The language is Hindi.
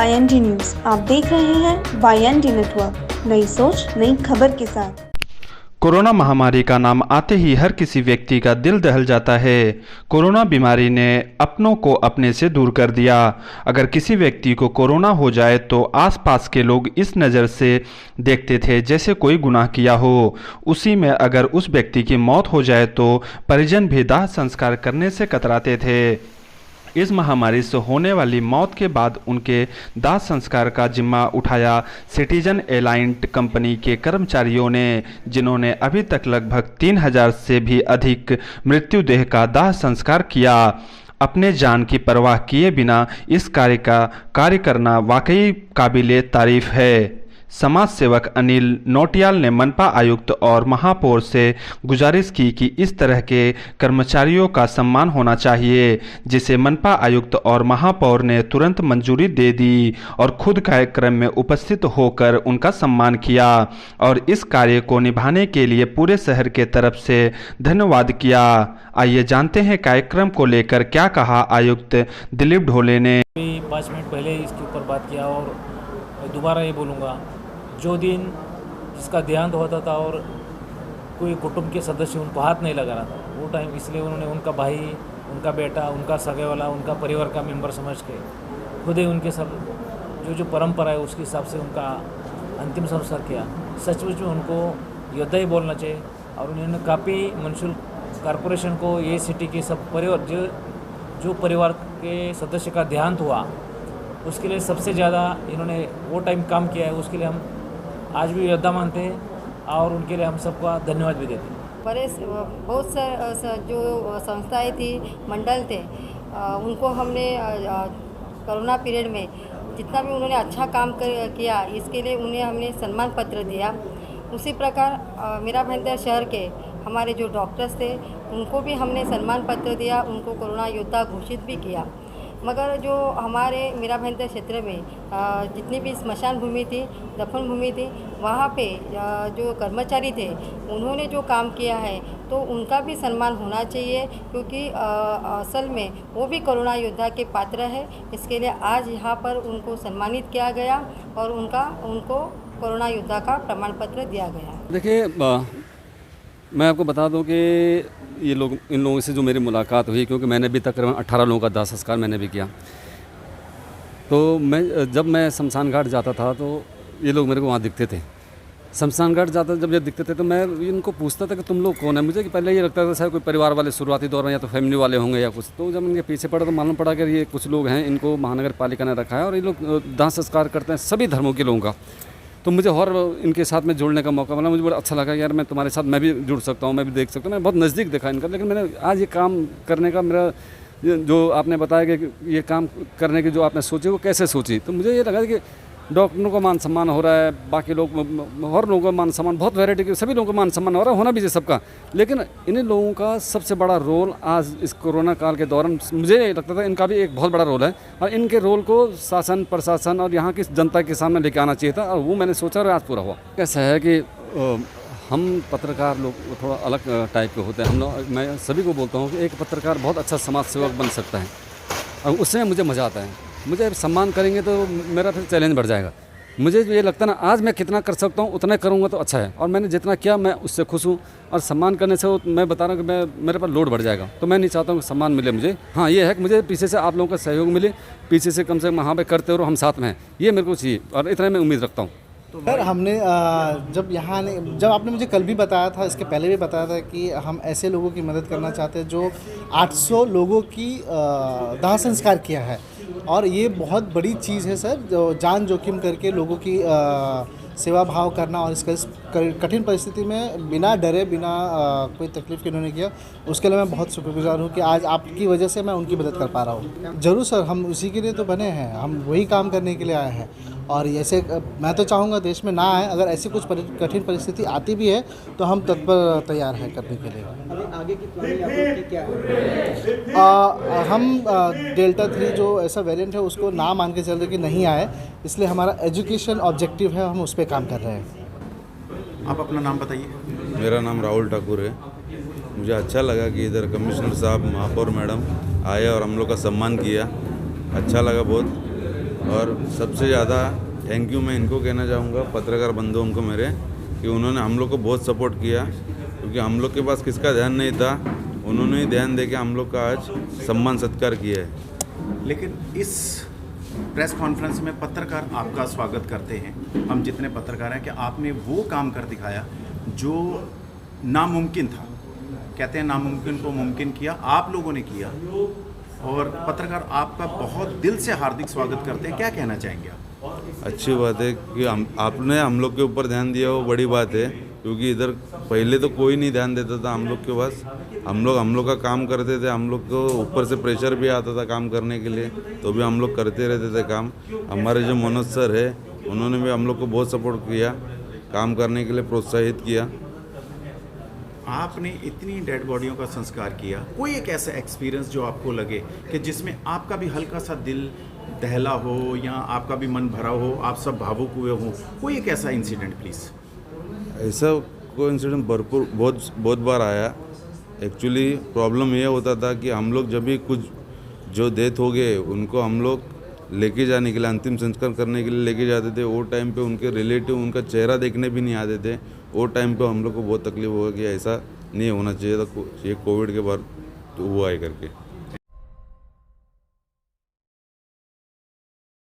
YND news. आप देख रहे हैं YND नेटवर्क, नई सोच नई खबर के साथ। कोरोना महामारी का नाम आते ही हर किसी व्यक्ति का दिल दहल जाता है। कोरोना बीमारी ने अपनों को अपने से दूर कर दिया। अगर किसी व्यक्ति को कोरोना हो जाए तो आसपास के लोग इस नज़र से देखते थे जैसे कोई गुनाह किया हो। उसी में अगर उस व्यक्ति की मौत हो जाए तो परिजन भी दाह संस्कार करने से कतराते थे। इस महामारी से होने वाली मौत के बाद उनके दाह संस्कार का जिम्मा उठाया सिटीजन एलाइंट कंपनी के कर्मचारियों ने, जिन्होंने अभी तक लगभग 3000 से भी अधिक मृत्युदेह का दाह संस्कार किया। अपने जान की परवाह किए बिना इस कार्य करना वाकई काबिले तारीफ है। समाज सेवक अनिल नोटियाल ने मनपा आयुक्त और महापौर से गुजारिश की कि इस तरह के कर्मचारियों का सम्मान होना चाहिए, जिसे मनपा आयुक्त और महापौर ने तुरंत मंजूरी दे दी और खुद कार्यक्रम में उपस्थित होकर उनका सम्मान किया और इस कार्य को निभाने के लिए पूरे शहर के तरफ से धन्यवाद किया। आइए जानते हैं कार्यक्रम को लेकर क्या कहा आयुक्त दिलीप ढोले ने। 5 मिनट पहले इसके ऊपर बात किया और दोबारा ये बोलूँगा, जो दिन जिसका देहांत होता था और कोई कुटुंब के सदस्य उनको हाथ नहीं लगा रहा था, वो टाइम इसलिए उन्होंने उनका भाई, उनका बेटा, उनका सगे वाला, उनका परिवार का मेंबर समझ के खुद ही उनके सब जो परंपरा है उसके हिसाब से उनका अंतिम संस्कार किया। सचमुच में उनको योद्धा ही बोलना चाहिए। और उन्होंने काफ़ी मुंसिपल कॉरपोरेशन को, ये सिटी के सब परिवार जो परिवार के सदस्य का देहांत हुआ उसके लिए सबसे ज़्यादा इन्होंने वो टाइम काम किया है। उसके लिए हम आज भी योद्धा मानते हैं और उनके लिए हम सबका धन्यवाद भी देते हैं। बड़े बहुत से जो संस्थाएं थी, मंडल थे, उनको हमने कोरोना पीरियड में जितना भी उन्होंने अच्छा काम किया इसके लिए उन्हें हमने सम्मान पत्र दिया। उसी प्रकार मेरा भाईंदर शहर के हमारे जो डॉक्टर्स थे उनको भी हमने सम्मान पत्र दिया, उनको कोरोना योद्धा घोषित भी किया। मगर जो हमारे मेरा भाईंदर क्षेत्र में जितनी भी स्मशान भूमि थी, दफन भूमि थी, वहाँ पे जो कर्मचारी थे उन्होंने जो काम किया है तो उनका भी सम्मान होना चाहिए, क्योंकि असल में वो भी कोरोना योद्धा के पात्र है। इसके लिए आज यहाँ पर उनको सम्मानित किया गया और उनको कोरोना योद्धा का प्रमाण पत्र दिया गया। देखिए, मैं आपको बता दूं कि इन लोगों से जो मेरी मुलाकात हुई, क्योंकि मैंने भी तकरीबन 18 लोगों का दाह संस्कार मैंने भी किया, तो जब मैं शमशान घाट जाता था तो ये लोग मेरे को वहाँ दिखते थे। शमशान घाट जाता जब ये दिखते थे तो मैं इनको पूछता था कि तुम लोग कौन है। मुझे कि पहले ये लगता था शायद कोई परिवार वाले शुरुआती दौर में या तो फैमिली वाले होंगे या कुछ। तो जब इनके पीछे पड़ा तो मालूम पड़ा कि ये कुछ लोग हैं, इनको महानगर पालिका ने रखा है और ये लोग दाह संस्कार करते हैं सभी धर्मों के लोगों का। तो मुझे और इनके साथ में जुड़ने का मौका मिला। मुझे बड़ा अच्छा लगा यार, मैं तुम्हारे साथ मैं भी जुड़ सकता हूँ, मैं भी देख सकता हूँ। मैंने बहुत नज़दीक देखा इनका। लेकिन मैंने आज ये काम करने का मेरा जो आपने बताया कि ये काम करने की जो आपने सोची वो कैसे सोची, तो मुझे ये लगा कि डॉक्टरों का मान सम्मान हो रहा है, बाकी लोग और लोगों का मान सम्मान, बहुत वैरायटी के सभी लोगों का मान सम्मान हो रहा है, होना भी चाहिए सबका। लेकिन इन्हीं लोगों का सबसे बड़ा रोल आज इस कोरोना काल के दौरान मुझे लगता था इनका भी एक बहुत बड़ा रोल है और इनके रोल को शासन प्रशासन और यहाँ की जनता के सामने लेके आना चाहिए था और वो मैंने सोचा और आज पूरा हुआ। कैसा है कि हम पत्रकार लोग थोड़ा अलग टाइप के होते हैं। हम लोग, मैं सभी को बोलता हूँ कि एक पत्रकार बहुत अच्छा समाज सेवक बन सकता है और उससे मुझे मज़ा आता है। मुझे सम्मान करेंगे तो मेरा फिर चैलेंज बढ़ जाएगा। मुझे ये लगता है ना, आज मैं कितना कर सकता हूँ उतना करूँगा तो अच्छा है और मैंने जितना किया मैं उससे खुश हूँ। और सम्मान करने से मैं बता रहा हूँ कि मेरे पर लोड बढ़ जाएगा, तो मैं नहीं चाहता हूँ कि सम्मान मिले मुझे। हाँ, ये है कि मुझे पीछे से आप लोगों का सहयोग मिले, पीछे से कम से कम वहाँ पर करते रहो, हम साथ में हैं, ये मेरे को चाहिए और इतना मैं उम्मीद रखता हूँ। सर, हमने जब आपने मुझे कल भी बताया था, इसके पहले भी बताया था कि हम ऐसे लोगों की मदद करना चाहते हैं जो 800 लोगों की दाह संस्कार किया है और ये बहुत बड़ी चीज़ है सर, जो जान जोखिम करके लोगों की सेवा भाव करना और इस कठिन परिस्थिति में बिना डरे, बिना कोई तकलीफ़ के उन्होंने किया, उसके लिए मैं बहुत शुक्रगुजार हूँ कि आज आपकी वजह से मैं उनकी मदद कर पा रहा हूँ। ज़रूर सर, हम उसी के लिए तो बने हैं, हम वही काम करने के लिए आए हैं और ऐसे मैं तो चाहूँगा देश में ना आए। अगर ऐसी कुछ कठिन परिस्थिति आती भी है तो हम तत्पर तैयार हैं करने के लिए। अभी आगे की प्लानिंग क्या है? हम डेल्टा 3 जो ऐसा वेरिएंट है उसको ना मान के चल रहे कि नहीं आए, इसलिए हमारा एजुकेशन ऑब्जेक्टिव है, हम उस पर काम कर रहे हैं। आप अपना नाम बताइए। मेरा नाम राहुल ठाकुर है। मुझे अच्छा लगा कि इधर कमिश्नर साहब, महापौर मैडम आए और हम लोग का सम्मान किया, अच्छा लगा बहुत। और सबसे ज़्यादा थैंक यू मैं इनको कहना चाहूँगा, पत्रकार बंधुओं को मेरे, कि उन्होंने हम लोग को बहुत सपोर्ट किया, क्योंकि हम लोग के पास किसका ध्यान नहीं था, उन्होंने ही ध्यान दे के हम लोग का आज सम्मान सत्कार किया है। लेकिन इस प्रेस कॉन्फ्रेंस में पत्रकार आपका स्वागत करते हैं, हम जितने पत्रकार हैं, कि आपने वो काम कर दिखाया जो नामुमकिन था। कहते हैं नामुमकिन को मुमकिन किया, आप लोगों ने किया, और पत्रकार आपका बहुत दिल से हार्दिक स्वागत करते हैं। क्या कहना चाहेंगे आप? अच्छी बात है कि आपने हम लोग के ऊपर ध्यान दिया, वो बड़ी बात है, क्योंकि इधर पहले तो कोई नहीं ध्यान देता था हम लोग के पास। हम लोग का काम करते थे, हम लोग को ऊपर से प्रेशर भी आता था काम करने के लिए, तो भी हम लोग करते रहते थे काम। हमारे जो मनोज सर है, उन्होंने भी हम लोग को बहुत सपोर्ट किया, काम करने के लिए प्रोत्साहित किया। आपने इतनी डेड बॉडियों का संस्कार किया, कोई एक ऐसा एक्सपीरियंस जो आपको लगे कि जिसमें आपका भी हल्का सा दिल दहला हो या आपका भी मन भरा हो, आप सब भावुक हुए हो, कोई एक ऐसा इंसिडेंट प्लीज़? ऐसा कोई इंसिडेंट बहुत बार आया। एक्चुअली प्रॉब्लम ये होता था कि हम लोग जब भी कुछ जो डेथ हो गए उनको हम लोग लेके जाने के लिए, अंतिम संस्कार करने के लिए लेके जाते थे, वो टाइम पे उनके रिलेटिव उनका चेहरा देखने भी नहीं आते थे। वो टाइम पे हम लोग को बहुत तकलीफ हुआ कि ऐसा नहीं होना चाहिए था, ये कोविड के बाद हुआ है करके।